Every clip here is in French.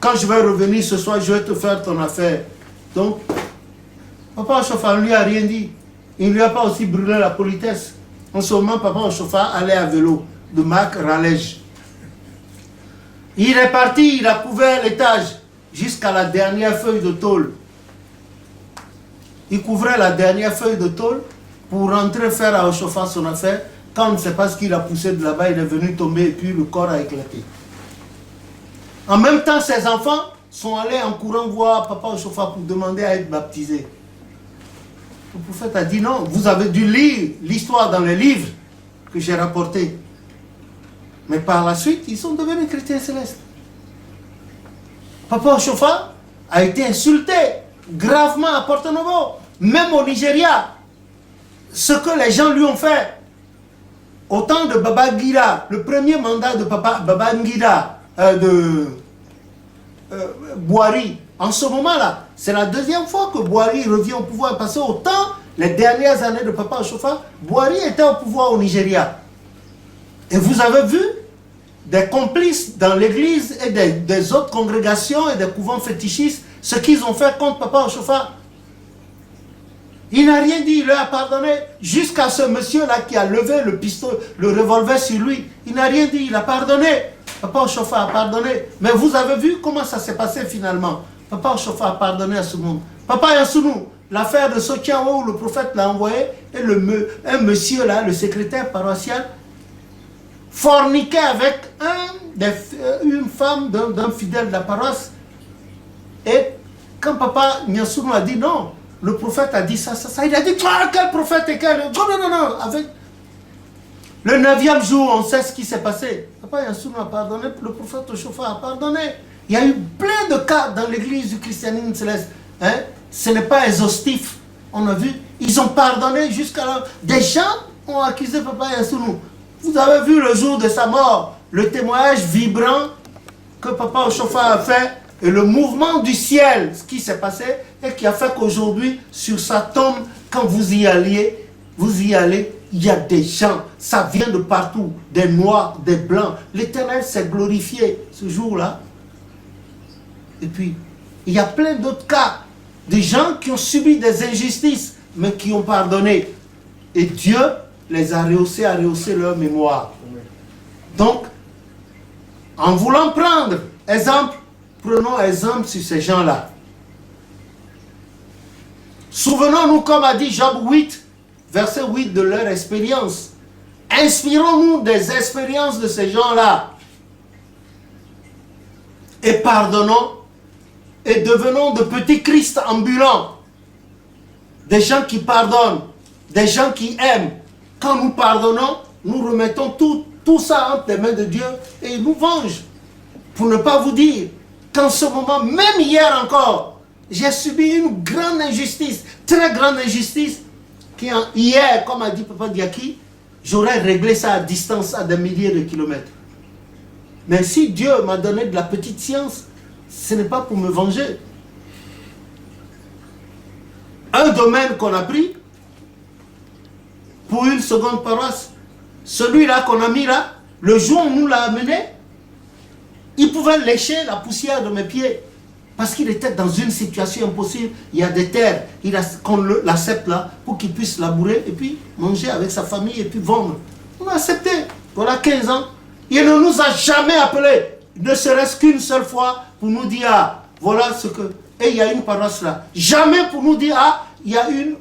quand je vais revenir ce soir, je vais te faire ton affaire. Donc, Papa Ochofa ne lui a rien dit. Il ne lui a pas aussi brûlé la politesse. En ce moment, Papa Ochofa allait à vélo de marque Ralège. Il est parti, il a couvert l'étage jusqu'à la dernière feuille de tôle. Il couvrait la dernière feuille de tôle pour rentrer faire à Ochofa son affaire. Quand on ne sait pas ce qu'il a poussé de là-bas, il est venu tomber et puis le corps a éclaté. En même temps, ses enfants sont allés en courant voir Papa Ochofa pour demander à être baptisé. Le prophète a dit non, vous avez dû lire l'histoire dans les livres que j'ai rapportés. Mais par la suite, ils sont devenus chrétiens célestes. Papa Ochofa a été insulté gravement à Porto Novo, même au Nigeria. Ce que les gens lui ont fait. Au temps de Babangida, le premier mandat de Babangida, Boari, en ce moment-là, c'est la deuxième fois que Boari revient au pouvoir, parce qu'au temps, les dernières années de Papa Ochofa, Boari était au pouvoir au Nigeria. Et vous avez vu des complices dans l'église et des autres congrégations et des couvents fétichistes, ce qu'ils ont fait contre Papa Ochofa. Il n'a rien dit, il leur a pardonné, jusqu'à ce monsieur-là qui a levé le pistolet, le revolver sur lui. Il n'a rien dit, il a pardonné. Papa Ochofa a pardonné. Mais vous avez vu comment ça s'est passé finalement. Papa Ochofa a pardonné à ce monde. Papa Yansounou, l'affaire de Sotiawo où le prophète l'a envoyé, et un monsieur là, le secrétaire paroissial, forniquait avec une femme d'un fidèle de la paroisse. Et quand Papa Yansounou a dit non, le prophète a dit ça, il a dit, quel prophète et quel... Non. Avec le 9e jour, on sait ce qui s'est passé. Papa Yansounou a pardonné, le prophète Ochofa a pardonné. Il y a eu plein de cas dans l'église du christianisme céleste. Hein? Ce n'est pas exhaustif. On a vu, ils ont pardonné jusqu'à là. Des gens ont accusé Papa Yansounou. Vous avez vu le jour de sa mort, le témoignage vibrant que Papa Ochofa a fait. Et le mouvement du ciel, ce qui s'est passé, et qui a fait qu'aujourd'hui, sur sa tombe, quand vous y allez, il y a des gens, ça vient de partout, des noirs, des blancs. L'Éternel s'est glorifié ce jour-là. Et puis, il y a plein d'autres cas, des gens qui ont subi des injustices, mais qui ont pardonné. Et Dieu les a rehaussé leur mémoire. Donc, en voulant prendre exemple, prenons exemple sur ces gens-là. Souvenons-nous, comme a dit Job 8, verset 8, de leur expérience. Inspirons-nous des expériences de ces gens-là. Et pardonnons, et devenons de petits Christ ambulants. Des gens qui pardonnent, des gens qui aiment. Quand nous pardonnons, nous remettons tout ça entre les mains de Dieu et il nous venge. Pour ne pas vous dire qu'en ce moment, même hier encore, j'ai subi une grande injustice, très grande injustice, hier, comme a dit Papa Diaki, j'aurais réglé ça à distance, à des milliers de kilomètres. Mais si Dieu m'a donné de la petite science, ce n'est pas pour me venger. Un domaine qu'on a pris, pour une seconde paroisse, celui-là qu'on a mis là, le jour où on nous l'a amené, il pouvait lécher la poussière de mes pieds. Parce qu'il était dans une situation impossible. Il y a des terres, qu'on l'accepte là, pour qu'il puisse labourer, et puis manger avec sa famille, et puis vendre. On a accepté. Voilà 15 ans. Il ne nous a jamais appelés, ne serait-ce qu'une seule fois, pour nous dire, ah, voilà ce que... Et il y a une paroisse là. Jamais pour nous dire, ah, il y a une...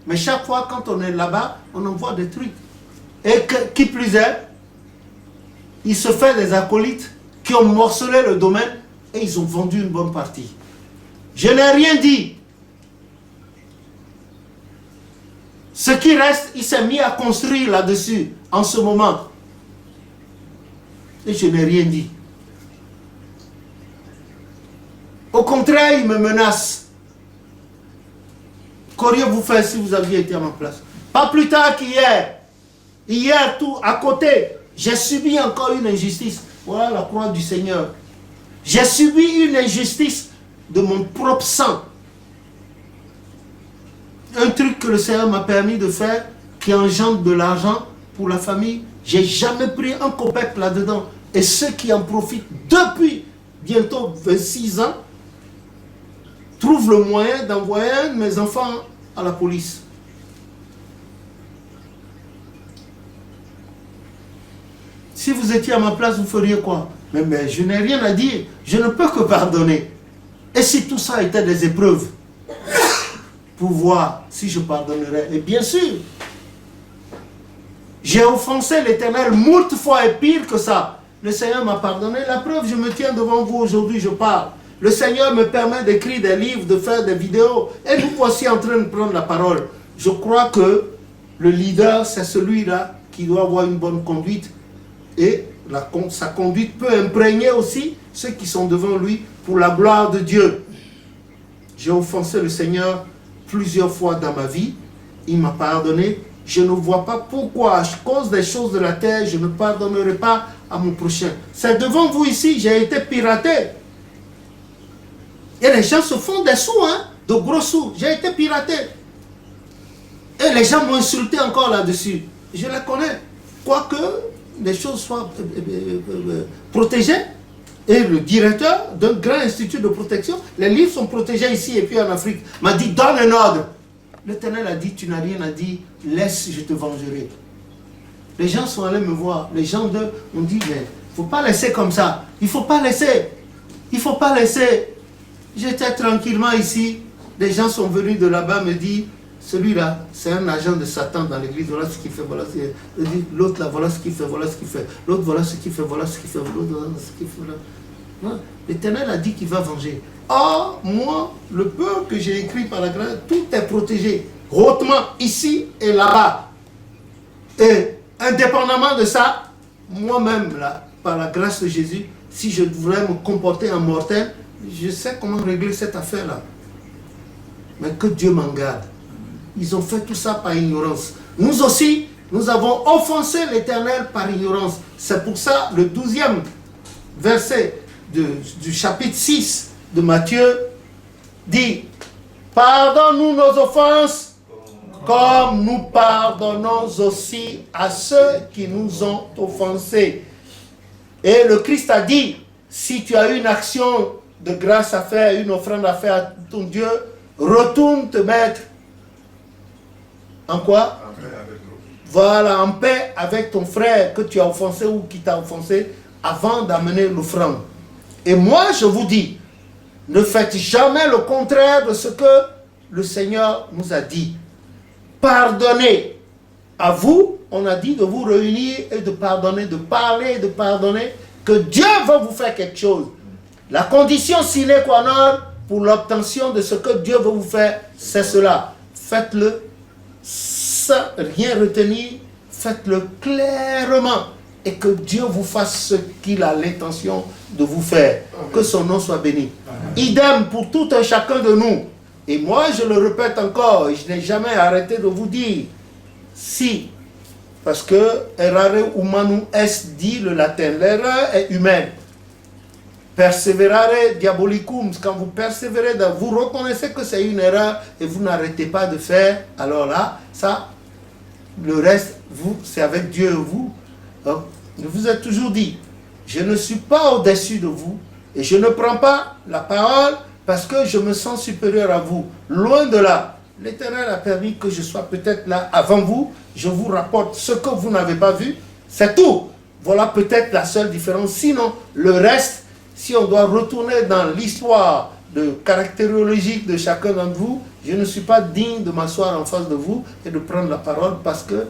Mais chaque fois, quand on est là-bas, on envoie des trucs. Et qui plus est, il se fait des acolytes qui ont morcelé le domaine et ils ont vendu une bonne partie. Je n'ai rien dit. Ce qui reste, il s'est mis à construire là-dessus en ce moment. Et je n'ai rien dit. Au contraire, il me menace. Qu'auriez-vous fait si vous aviez été à ma place? Pas plus tard qu'hier. Hier, tout à côté, j'ai subi encore une injustice. Voilà la croix du Seigneur. J'ai subi une injustice de mon propre sang. Un truc que le Seigneur m'a permis de faire, qui engendre de l'argent pour la famille. J'ai jamais pris un copec là-dedans. Et ceux qui en profitent bientôt 26 ans, trouve le moyen d'envoyer un de mes enfants à la police. Si vous étiez à ma place, vous feriez quoi? Mais je n'ai rien à dire. Je ne peux que pardonner. Et si tout ça était des épreuves, pour voir si je pardonnerais. Et bien sûr, j'ai offensé l'Éternel moult fois et pire que ça. Le Seigneur m'a pardonné. La preuve, je me tiens devant vous aujourd'hui, je parle. Le Seigneur me permet d'écrire des livres, de faire des vidéos. Et nous voici en train de prendre la parole. Je crois que le leader, c'est celui-là qui doit avoir une bonne conduite. Et sa conduite peut imprégner aussi ceux qui sont devant lui pour la gloire de Dieu. J'ai offensé le Seigneur plusieurs fois dans ma vie. Il m'a pardonné. Je ne vois pas pourquoi, à cause des choses de la terre, je ne pardonnerai pas à mon prochain. C'est devant vous ici, j'ai été piraté. Et les gens se font des sous, de gros sous. J'ai été piraté. Et les gens m'ont insulté encore là-dessus. Je les connais. Quoique les choses soient protégées. Et le directeur d'un grand institut de protection, les livres sont protégés ici et puis en Afrique, m'a dit, donne un ordre. L'Éternel a dit, tu n'as rien à dire, laisse, je te vengerai. Les gens sont allés me voir, les gens ont dit, mais il ne faut pas laisser comme ça, il ne faut pas laisser, il ne faut pas laisser. J'étais tranquillement ici, les gens sont venus de là-bas me dire, celui-là, c'est un agent de Satan dans l'église, voilà ce qu'il fait, voilà ce qu'il fait. L'autre là, voilà ce qu'il fait, voilà ce qu'il fait. L'autre, voilà ce qu'il fait, voilà ce qu'il fait. L'autre, voilà ce qu'il fait. L'Éternel a dit qu'il va venger. Or, moi, le peu que j'ai écrit par la grâce, tout est protégé, hautement, ici et là-bas. Et indépendamment de ça, moi-même, là, par la grâce de Jésus, si je voulais me comporter en mortel, je sais comment régler cette affaire-là. Mais que Dieu m'en garde. Ils ont fait tout ça par ignorance. Nous aussi, nous avons offensé l'Éternel par ignorance. C'est pour ça, le 12e verset du chapitre 6 de Matthieu dit, pardonne-nous nos offenses, comme nous pardonnons aussi à ceux qui nous ont offensés. Et le Christ a dit, si tu as une action de grâce à faire, une offrande à faire à ton Dieu, retourne te mettre en quoi? Voilà, en paix avec ton frère que tu as offensé ou qui t'a offensé avant d'amener l'offrande. Et moi, je vous dis, ne faites jamais le contraire de ce que le Seigneur nous a dit. Pardonnez. À vous, on a dit de vous réunir et de pardonner, de parler et de pardonner, que Dieu va vous faire quelque chose. La condition sine qua non pour l'obtention de ce que Dieu veut vous faire, c'est cela. Faites-le sans rien retenir, faites-le clairement et que Dieu vous fasse ce qu'il a l'intention de vous faire. Que son nom soit béni. Idem pour tout un chacun de nous. Et moi, je le répète encore, je n'ai jamais arrêté de vous dire, si, parce que errare humanum est dit le latin, l'erreur est humaine. Perseverare diabolicum, quand vous persévérez, vous reconnaissez que c'est une erreur et vous n'arrêtez pas de faire, alors là, ça, le reste, c'est avec Dieu et vous. Donc, je vous ai toujours dit, je ne suis pas au-dessus de vous et je ne prends pas la parole parce que je me sens supérieur à vous. Loin de là, l'Éternel a permis que je sois peut-être là avant vous. Je vous rapporte ce que vous n'avez pas vu. C'est tout. Voilà peut-être la seule différence. Sinon, le reste, si on doit retourner dans l'histoire caractériologique de chacun d'entre vous, je ne suis pas digne de m'asseoir en face de vous et de prendre la parole parce que,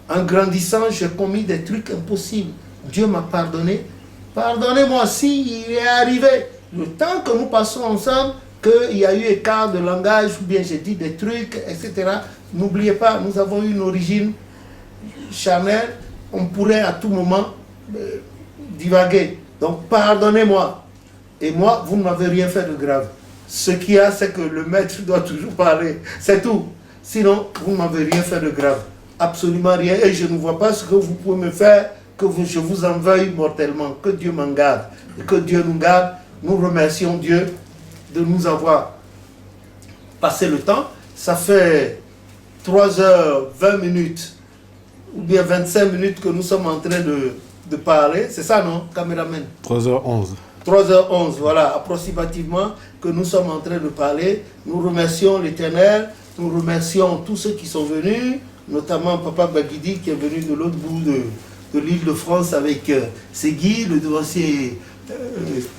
en grandissant, j'ai commis des trucs impossibles. Dieu m'a pardonné. Pardonnez-moi si il est arrivé, le temps que nous passons ensemble, qu'il y a eu écart de langage ou bien j'ai dit des trucs, etc. N'oubliez pas, nous avons une origine charnelle. On pourrait à tout moment divaguer. Donc pardonnez-moi. Et moi, vous ne m'avez rien fait de grave. Ce qu'il y a, c'est que le maître doit toujours parler. C'est tout. Sinon, vous ne m'avez rien fait de grave. Absolument rien. Et je ne vois pas ce que vous pouvez me faire, que je vous en veuille mortellement. Que Dieu m'en garde. Et que Dieu nous garde. Nous remercions Dieu de nous avoir passé le temps. Ça fait 3h20 ou bien 25 minutes que nous sommes en train de de parler. C'est ça, non, caméraman? 3h11. 3h11, voilà, approximativement, que nous sommes en train de parler. Nous remercions l'Éternel, nous remercions tous ceux qui sont venus, notamment Papa Baguidi qui est venu de l'autre bout de l'île de France avec Segui, le devancier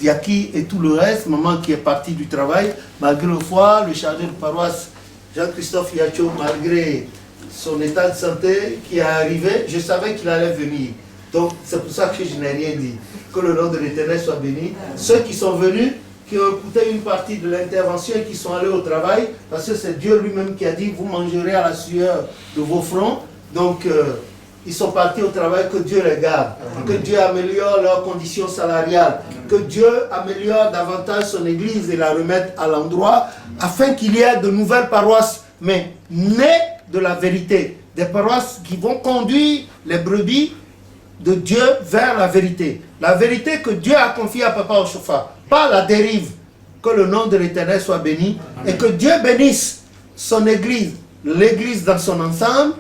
Diaki et tout le reste, maman qui est partie du travail, malgré le foie, le chargé de paroisse Jean-Christophe Yacho, malgré son état de santé qui est arrivé, je savais qu'il allait venir. Donc c'est pour ça que je n'ai rien dit. Que le nom de l'Éternel soit béni. Ceux qui sont venus, qui ont écouté une partie de l'intervention et qui sont allés au travail, parce que c'est Dieu lui-même qui a dit, vous mangerez à la sueur de vos fronts. Donc ils sont partis au travail, que Dieu les garde, que Dieu améliore leurs conditions salariales, que Dieu améliore davantage son église et la remette à l'endroit, afin qu'il y ait de nouvelles paroisses, mais nées de la vérité. Des paroisses qui vont conduire les brebis de Dieu vers la vérité. La vérité que Dieu a confiée à Papa Oshofa, pas la dérive. Que le nom de l'Éternel soit béni. Amen. Et que Dieu bénisse son église, l'église dans son ensemble.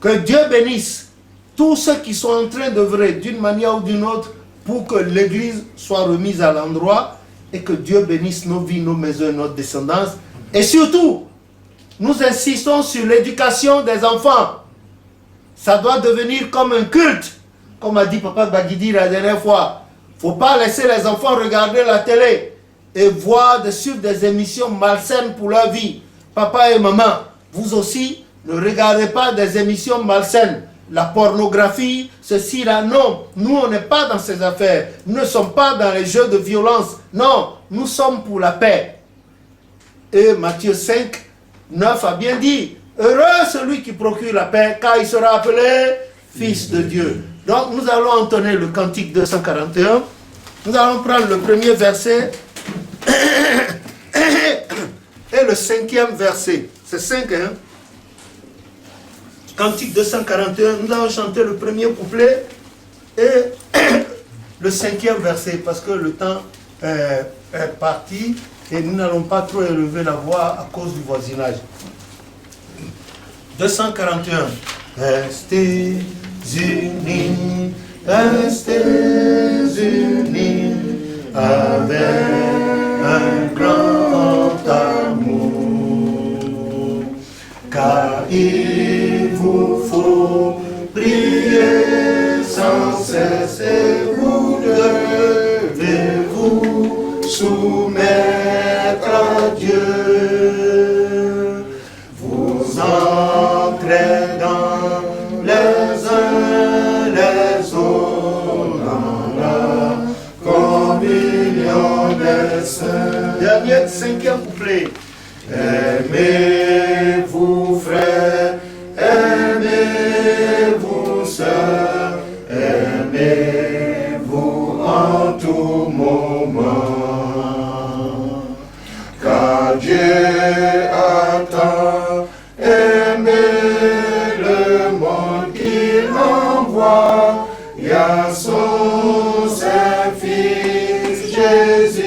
Que Dieu bénisse tous ceux qui sont en train d'œuvrer d'une manière ou d'une autre pour que l'église soit remise à l'endroit et que Dieu bénisse nos vies, nos maisons et notre descendance. Et surtout, nous insistons sur l'éducation des enfants. Ça doit devenir comme un culte, comme a dit Papa Baguidi la dernière fois. Il ne faut pas laisser les enfants regarder la télé et suivre des émissions malsaines pour leur vie. Papa et maman, vous aussi, ne regardez pas des émissions malsaines. La pornographie, ceci, là, non. Nous, on n'est pas dans ces affaires. Nous ne sommes pas dans les jeux de violence. Non, nous sommes pour la paix. Et Matthieu 5, 9 a bien dit, heureux celui qui procure la paix, car il sera appelé fils de Dieu. Donc, nous allons entonner le cantique 241. Nous allons prendre le premier verset et le 5e verset. C'est 5, hein? Cantique 241, nous allons chanter le premier couplet et le 5e verset, parce que le temps est parti et nous n'allons pas trop élever la voix à cause du voisinage. 241. Restez unis, avec un grand amour, car il vous faut prier sans cesse et vous devez vous soumettre à Dieu. Vous entrez dans les uns les autres dans la communion des saints. Dernier 5e couplet. Aimez-vous frères, aimez-vous sœurs, aimez-vous en tout moment, car Dieu a tant aimé le monde qu'il envoie à son saint fils Jésus,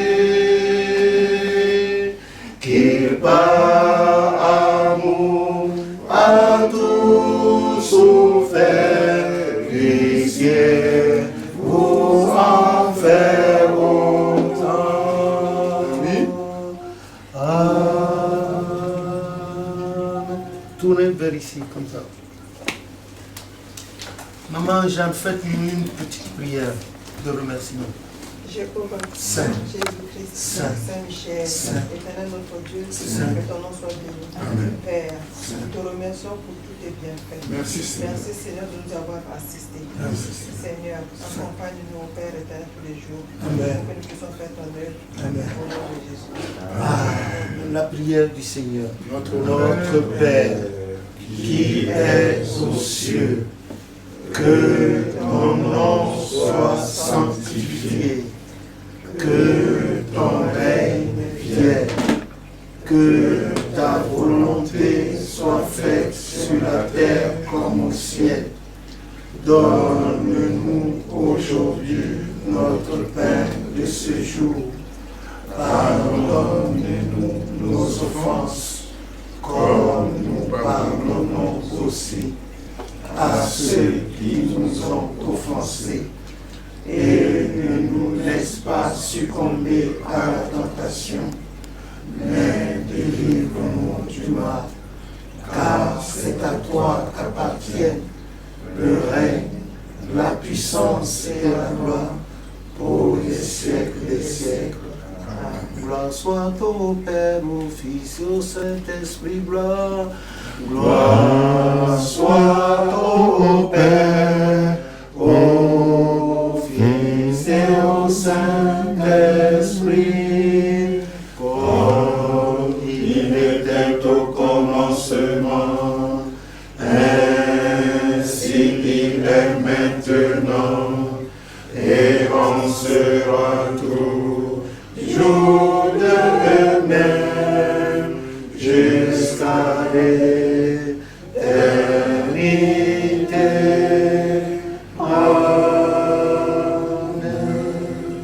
qu'il par amour a tout souffert, puissiez vous en faire autant. Oui. Amen. Tournez vers ici, comme ça. Maman Jeanne, faites-nous une petite prière de remerciement. Jéhovah, Saint, Jésus-Christ, Saint, Saint-Michel, Saint, Éternel notre Dieu, Saint, que ton nom soit béni. Amen. Père, nous te remercions pour tous tes bienfaits. Merci, Seigneur. Merci Seigneur de nous avoir assistés. Merci. Seigneur, accompagne-nous au Père éternel tous les jours, Amen. pour que nous puissions faire ton œuvre. Amen. Au nom de Jésus. La prière du Seigneur. Notre Père, qui es aux cieux, que ton nom soit sanctifié, que ton règne vienne, que ta volonté soit faite sur la terre comme au ciel. Donne-nous aujourd'hui notre pain de ce jour. Pardonne-nous nos offenses, comme nous pardonnons aussi à ceux qui nous ont offensés. Et ne nous laisse pas succomber à la tentation, mais délivre-nous du mal. Car c'est à toi qu'appartiennent le règne, la puissance et la gloire pour les siècles des siècles. Gloire soit au Père, au Fils et au Saint-Esprit, gloire. Gloire soit au Père, au Fils et au Saint-Esprit, comme il était au commencement, ainsi qu'il est maintenant, et en sera toujours de même, jusqu'à l'éternité.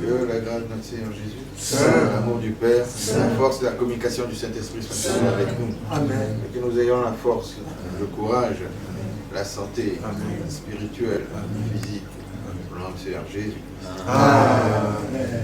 Que la grâce de notre Seigneur Jésus, l'amour du Père, la force et la communication du Saint-Esprit soient avec nous. Amen. Et que nous ayons la force, le courage, la santé spirituelle, physique, pour notre Seigneur Jésus. Amen.